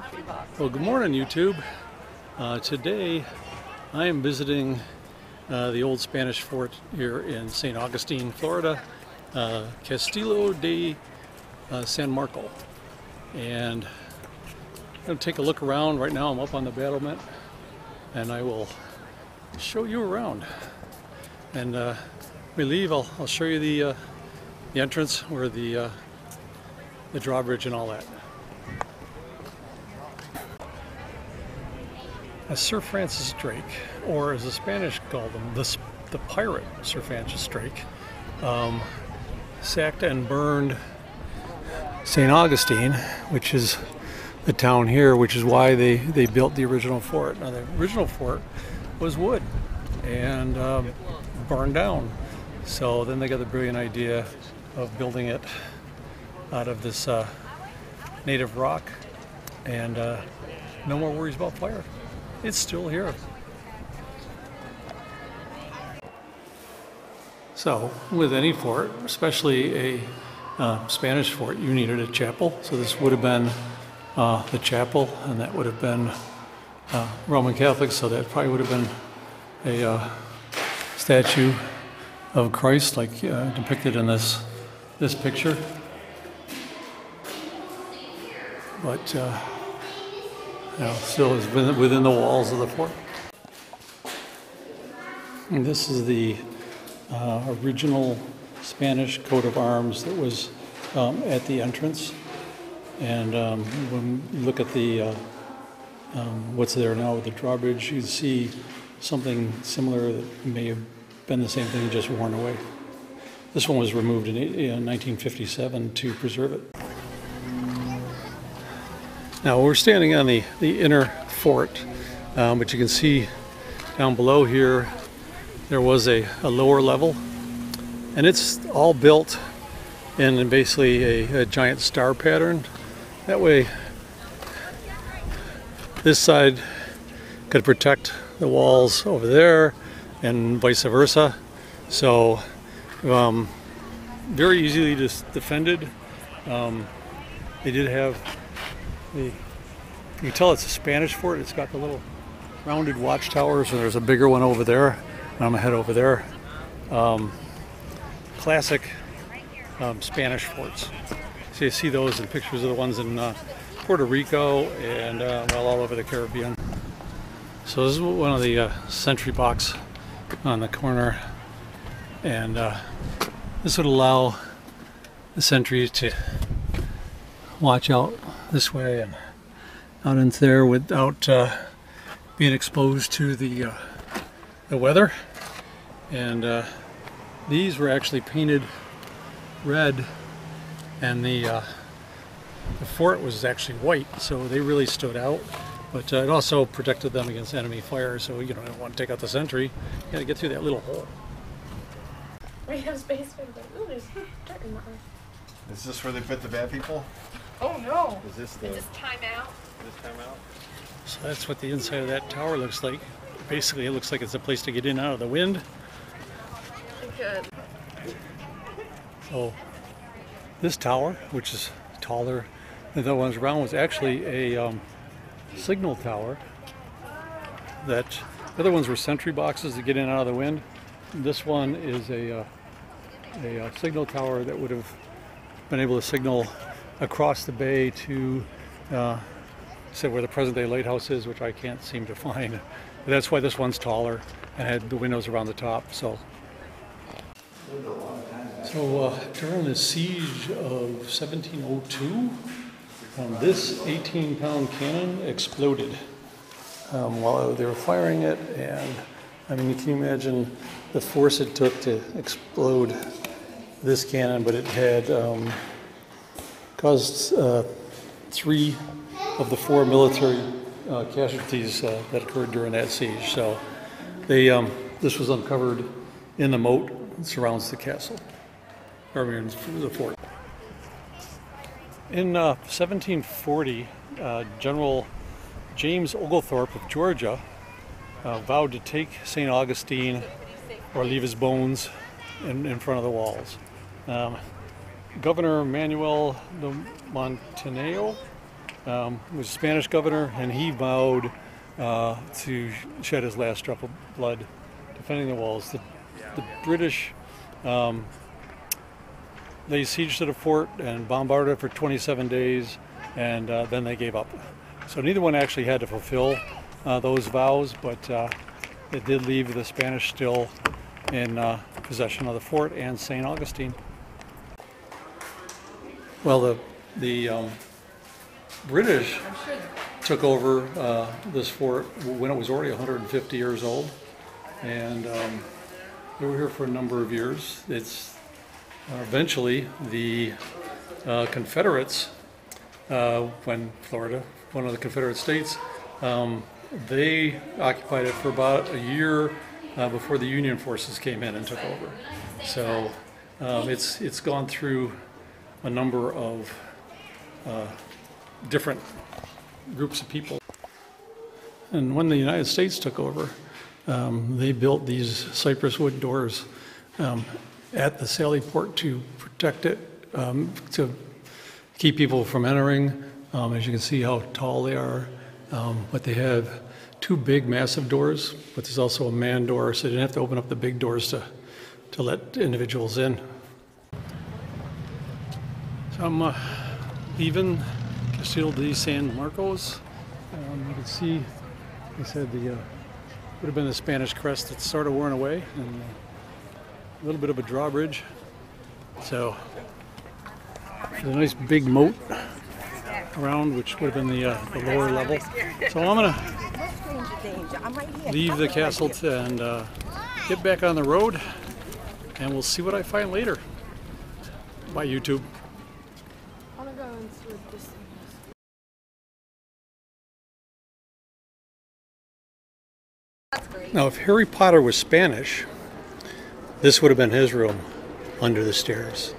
century box. Well, good morning, YouTube. Today I am visiting the old Spanish fort here in St. Augustine, Florida, Castillo de San Marco. And I'm going to take a look around. Right now I'm up on the battlement and I will show you around. And when we leave, I'll show you the entrance where the drawbridge and all that. Sir Francis Drake, or as the Spanish called him, the pirate Sir Francis Drake, sacked and burned St. Augustine, which is the town here, which is why they built the original fort. Now, the original fort was wood and burned down. So then they got the brilliant idea of building it out of this native rock, and no more worries about fire. It's still here. So with any fort, especially a Spanish fort, you needed a chapel. So this would have been the chapel, and that would have been Roman Catholic, so that probably would have been a statue of Christ, like depicted in this picture. But still is within the walls of the fort. And this is the original Spanish coat of arms that was at the entrance. And when you look at the what's there now with the drawbridge, you see something similar that may have been the same thing, just worn away. This one was removed in 1957 to preserve it. Now we're standing on the inner fort, but you can see down below here there was a lower level, and it's all built in basically a giant star pattern. That way this side could protect the walls over there and vice versa. So very easily defended. They did have you can tell it's a Spanish fort. It's got the little rounded watchtowers, and there's a bigger one over there. And I'm gonna head over there. Classic Spanish forts. So you see those in pictures of the ones in Puerto Rico and well, all over the Caribbean. So this is one of the sentry box on the corner, and this would allow the sentries to watch out this way and out into there without being exposed to the weather. And these were actually painted red, and the fort was actually white, so they really stood out. But it also protected them against enemy fire, so you don't want to take out the sentry. You got to get through that little hole. We have space for the ooh, there's dirt in the eye. Is this where they put the bad people? Oh no! Is this the? Is this timeout? This timeout? So that's what the inside of that tower looks like. Basically, it looks like it's a place to get in out of the wind. Good. So this tower, which is taller than the ones around, was actually a signal tower. That the other ones were sentry boxes to get in and out of the wind. This one is a signal tower that would have been able to signal across the bay to where the present day lighthouse is, which I can't seem to find. But that's why this one's taller and had the windows around the top. So during the siege of 1702, this 18-pound cannon exploded while they were firing it, and I mean, you can imagine the force it took to explode this cannon, but it had caused 3 of the 4 military casualties that occurred during that siege. So this was uncovered in the moat that surrounds the castle, or the fort. In 1740, General James Oglethorpe of Georgia vowed to take St. Augustine or leave his bones in front of the walls. Governor Manuel de Montenegro was a Spanish governor, and he vowed to shed his last drop of blood defending the walls. The British laid siege to the fort and bombarded it for 27 days, and then they gave up. So neither one actually had to fulfill those vows, but it did leave the Spanish still in possession of the fort and St. Augustine. Well, the British took over this fort when it was already 150 years old, and they were here for a number of years. It's eventually the Confederates, when Florida, one of the Confederate states, they occupied it for about a year before the Union forces came in and took over. So it's gone through a number of different groups of people. And when the United States took over, they built these cypress wood doors at the Sally Port to protect it, to keep people from entering. As you can see how tall they are, but they have two big massive doors, but there's also a man door, so they didn't have to open up the big doors to let individuals in. So I'm leaving Castillo de San Marcos. You can see, they said the would have been the Spanish crest that's sort of worn away, and a little bit of a drawbridge. So there's a nice big moat around, which would have been the lower level. So I'm gonna leave the castle and get back on the road, and we'll see what I find later. Bye, YouTube. I want to go and see what this thing is. Now, if Harry Potter was Spanish, this would have been his room under the stairs.